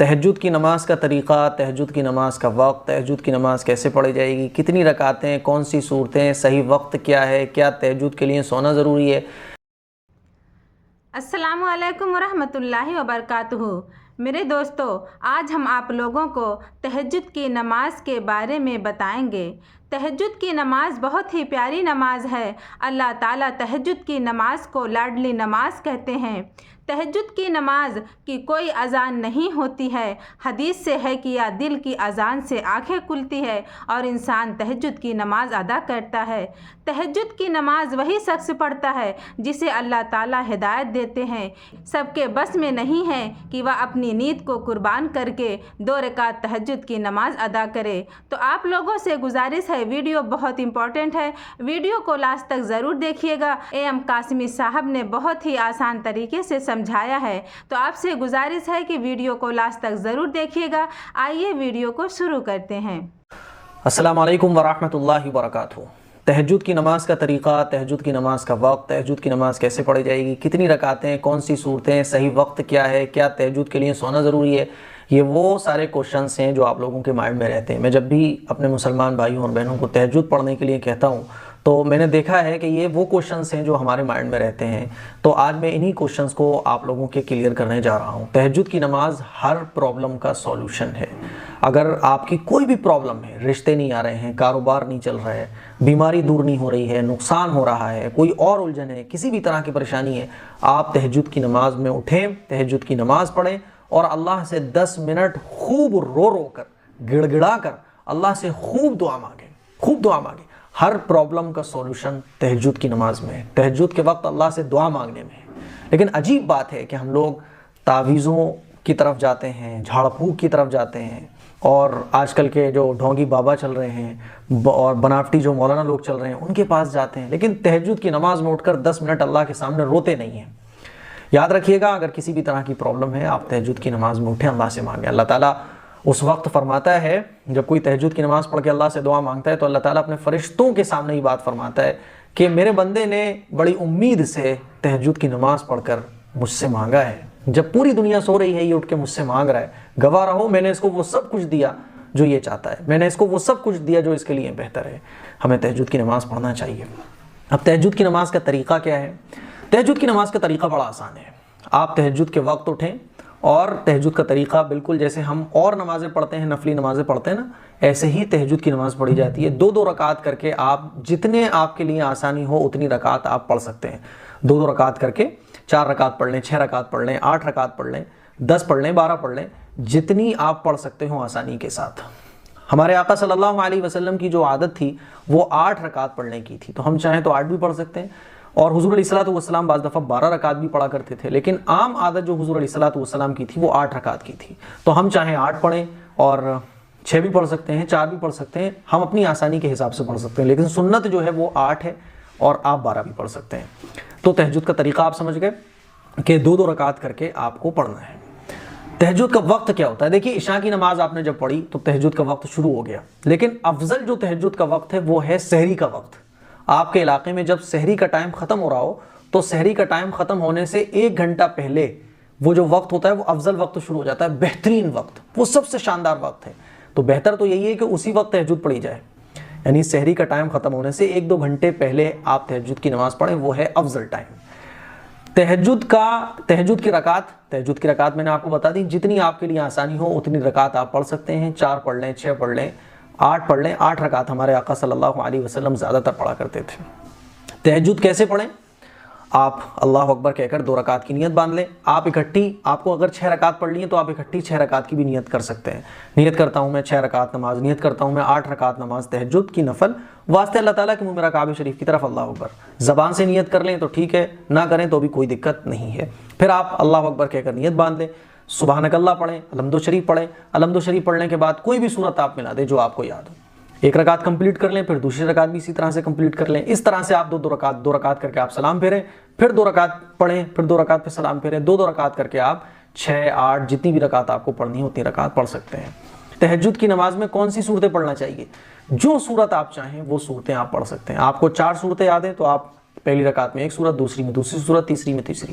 تہجد کی نماز کا طریقہ، تہجد کی نماز کا وقت، تہجد کی نماز کیسے پڑھی جائے گی، کتنی رکعتیں، کون سی صورتیں، صحیح وقت کیا ہے، کیا تہجد کے لیے سونا ضروری ہے۔ السلام علیکم ورحمۃ اللہ وبرکاتہ۔ میرے دوستو، آج ہم آپ لوگوں کو تہجد کی نماز کے بارے میں بتائیں گے۔ تہجد کی نماز بہت ہی پیاری نماز ہے۔ اللہ تعالیٰ تہجد کی نماز کو لاڈلی نماز کہتے ہیں۔ تہجد کی نماز کی کوئی اذان نہیں ہوتی ہے۔ حدیث سے ہے کہ یا دل کی اذان سے آنکھیں کھلتی ہے اور انسان تہجد کی نماز ادا کرتا ہے۔ تہجد کی نماز وہی شخص پڑھتا ہے جسے اللہ تعالیٰ ہدایت دیتے ہیں۔ سب کے بس میں نہیں ہے کہ وہ اپنی نیند کو قربان کر کے 2 رکعت تہجد کی نماز ادا کرے۔ تو آپ لوگوں سے گزارش ہے، ویڈیو بہت امپورٹنٹ ہے، ویڈیو کو لاسٹ تک ضرور دیکھیے گا۔ ایم قاسمی صاحب نے بہت ہی آسان طریقے سے سمجھایا ہے، تو آپ سے گزارش ہے کہ ویڈیو کو لاسٹ تک ضرور دیکھیے گا۔ آئیے ویڈیو کو شروع کرتے ہیں۔ السلام علیکم ورحمۃ اللہ وبرکاتہ۔ تہجد کی نماز کا طریقہ، تہجد کی نماز کا وقت، تہجد کی نماز کیسے پڑھی جائے گی، کتنی رکعتیں، کون سی صورتیں، صحیح وقت کیا ہے، کیا تہجد کے لیے سونا ضروری ہے، یہ وہ سارے کوشچنس ہیں جو آپ لوگوں کے مائنڈ میں رہتے ہیں۔ میں جب بھی اپنے مسلمان بھائیوں اور بہنوں کو تہجد پڑھنے کے لیے کہتا ہوں تو میں نے دیکھا ہے کہ یہ وہ کوشچنس ہیں جو ہمارے مائنڈ میں رہتے ہیں۔ تو آج میں انہی کوشچنس کو آپ لوگوں کے کلیئر کرنے جا رہا ہوں۔ تہجد کی نماز ہر پرابلم کا سولوشن ہے۔ اگر آپ کی کوئی بھی پرابلم ہے، رشتے نہیں آ رہے ہیں، کاروبار نہیں چل رہا ہے، بیماری دور نہیں ہو رہی ہے، نقصان ہو رہا ہے، کوئی اور الجھن ہے، کسی بھی طرح کی پریشانی ہے، آپ تہجد کی نماز میں اٹھیں، تہجد کی نماز پڑھیں اور اللہ سے 10 منٹ خوب رو رو کر، گڑ گڑا کر اللہ سے خوب دعا مانگیں، خوب دعا مانگیں۔ ہر پرابلم کا سولوشن تہجد کی نماز میں ہے، تہجد کے وقت اللہ سے دعا مانگنے میں ہے۔ لیکن عجیب بات ہے کہ ہم لوگ تعویذوں کی طرف جاتے ہیں، جھاڑ پھونک کی طرف جاتے ہیں، اور آج کل کے جو ڈھونگی بابا چل رہے ہیں اور بناوٹی جو مولانا لوگ چل رہے ہیں ان کے پاس جاتے ہیں، لیکن تہجد کی نماز میں اٹھ کر 10 منٹ اللہ کے سامنے روتے نہیں ہیں۔ یاد رکھیے گا، اگر کسی بھی طرح کی پرابلم ہے، آپ تہجد کی نماز میں اٹھیں، اللہ سے مانگیں۔ اللہ تعالیٰ اس وقت فرماتا ہے جب کوئی تہجد کی نماز پڑھ کے اللہ سے دعا مانگتا ہے تو اللہ تعالیٰ اپنے فرشتوں کے سامنے ہی بات فرماتا ہے کہ میرے بندے نے بڑی امید سے تہجد کی نماز پڑھ کر مجھ سے مانگا ہے۔ جب پوری دنیا سو رہی ہے یہ اٹھ کے مجھ سے مانگ رہا ہے، گواہ رہو میں نے اس کو وہ سب کچھ دیا جو یہ چاہتا ہے، میں نے اس کو وہ سب کچھ دیا جو اس کے لیے بہتر ہے۔ ہمیں تہجد کی نماز پڑھنا چاہیے۔ اب تہجد کی نماز کا طریقہ کیا ہے؟ تہجد کی نماز کا طریقہ بڑا آسان ہے۔ آپ تہجد کے وقت اٹھیں اور تہجد کا طریقہ بالکل جیسے ہم اور نمازیں پڑھتے ہیں، نفلی نمازیں پڑھتے ہیں نا، ایسے ہی تہجد کی نماز پڑھی جاتی ہے۔ 2 رکعت کر کے آپ جتنے آپ کے لیے آسانی ہو اتنی رکعت آپ پڑھ سکتے ہیں۔ 2 رکعت کر کے 4 رکعت پڑھ لیں، 6 رکعت پڑھ لیں، 8 رکعت پڑھ لیں، 10 پڑھ لیں، 12 پڑھ لیں، جتنی آپ پڑھ سکتے ہوں آسانی کے ساتھ۔ ہمارے آقا صلی اللہ علیہ وسلم کی جو عادت تھی وہ 8 رکعت پڑھنے کی تھی، تو ہم چاہیں تو 8 بھی پڑھ سکتے ہیں، اور حضور علیہ الصلوۃ والسلام بعض دفعہ 12 رکعت بھی پڑھا کرتے تھے، لیکن عام عادت جو حضور علیہ الصلوۃ والسلام کی تھی وہ 8 رکعت کی تھی۔ تو ہم چاہیں 8 پڑھیں اور 6 بھی پڑھ سکتے ہیں، 4 بھی پڑھ سکتے ہیں، ہم اپنی آسانی کے حساب سے پڑھ سکتے ہیں، لیکن سنت جو ہے وہ 8 ہے اور آپ 12 بھی پڑھ سکتے ہیں۔ تو تہجد کا طریقہ آپ سمجھ گئے کہ 2 رکعت کر کے آپ کو پڑھنا ہے۔ تہجد کا وقت کیا ہوتا ہے؟ دیکھیے، عشاء کی نماز آپ نے جب پڑھی تو تہجد کا وقت شروع ہو گیا، لیکن افضل جو تہجد کا وقت ہے وہ ہے سحری کا وقت۔ آپ کے علاقے میں جب سحری کا ٹائم ختم ہو رہا ہو تو سحری کا ٹائم ختم ہونے سے 1 گھنٹہ پہلے وہ جو وقت ہوتا ہے وہ افضل وقت شروع ہو جاتا ہے، بہترین وقت، وہ سب سے شاندار وقت ہے۔ تو بہتر تو یہی ہے کہ اسی وقت تہجد پڑھی جائے، یعنی سحری کا ٹائم ختم ہونے سے 1-2 گھنٹے پہلے آپ تہجد کی نماز پڑھیں، وہ ہے افضل ٹائم۔ تہجد کی رکعت میں نے آپ کو بتا دی، جتنی آپ کے لیے آسانی ہو اتنی رکعت آپ پڑھ سکتے ہیں، 4 پڑھ لیں، 6 پڑھ لیں، 8 پڑھ لیں۔ 8 رکعت ہمارے آقا صلی اللہ علیہ وسلم زیادہ تر پڑھا کرتے تھے۔ تہجد کیسے پڑھیں؟ آپ اللہ اکبر کہہ کر 2 رکعت کی نیت باندھ لیں۔ آپ کو اگر 6 رکعت پڑھ لی ہیں تو آپ اکٹھی 6 رکعت کی بھی نیت کر سکتے ہیں۔ نیت کرتا ہوں میں 6 رکعت نماز، نیت کرتا ہوں میں 8 رکعت نماز تہجد کی نفل، واسطے اللہ تعالیٰ کہ منہ میرا کعبہ شریف کی طرف، اللہ اکبر۔ زبان سے نیت کر لیں تو ٹھیک ہے، نہ کریں تو بھی کوئی دقت نہیں ہے۔ پھر آپ اللہ اکبر کہہ کر نیت باندھ لیں، سبحانک اللہ پڑھیں، الحمد شریف پڑھیں، الحمد شریف پڑھنے کے بعد کوئی بھی صورت آپ ملا دیں جو آپ کو یاد ہو۔ 1 رکعت کمپلیٹ کر لیں، پھر دوسری رکعت بھی اسی طرح سے کمپلیٹ کر لیں۔ اس طرح سے آپ 2 رکعت کر کے آپ سلام پھیریں، پھر 2 رکعت پڑھیں، پھر 2 رکعت پہ سلام پھیریں، 2 رکعت کر کے آپ 6، 8 جتنی بھی رکعت آپ کو پڑھنی ہے اتنی رکعت پڑھ سکتے ہیں۔ تہجد کی نماز میں کون سی صورتیں پڑھنا چاہیے؟ جو صورت آپ چاہیں وہ صورتیں آپ پڑھ سکتے ہیں۔ آپ کو 4 صورتیں یاد ہیں تو آپ پہلی رکعت میں 1 صورت، دوسری میں دوسری صورت، تیسری میں تیسری،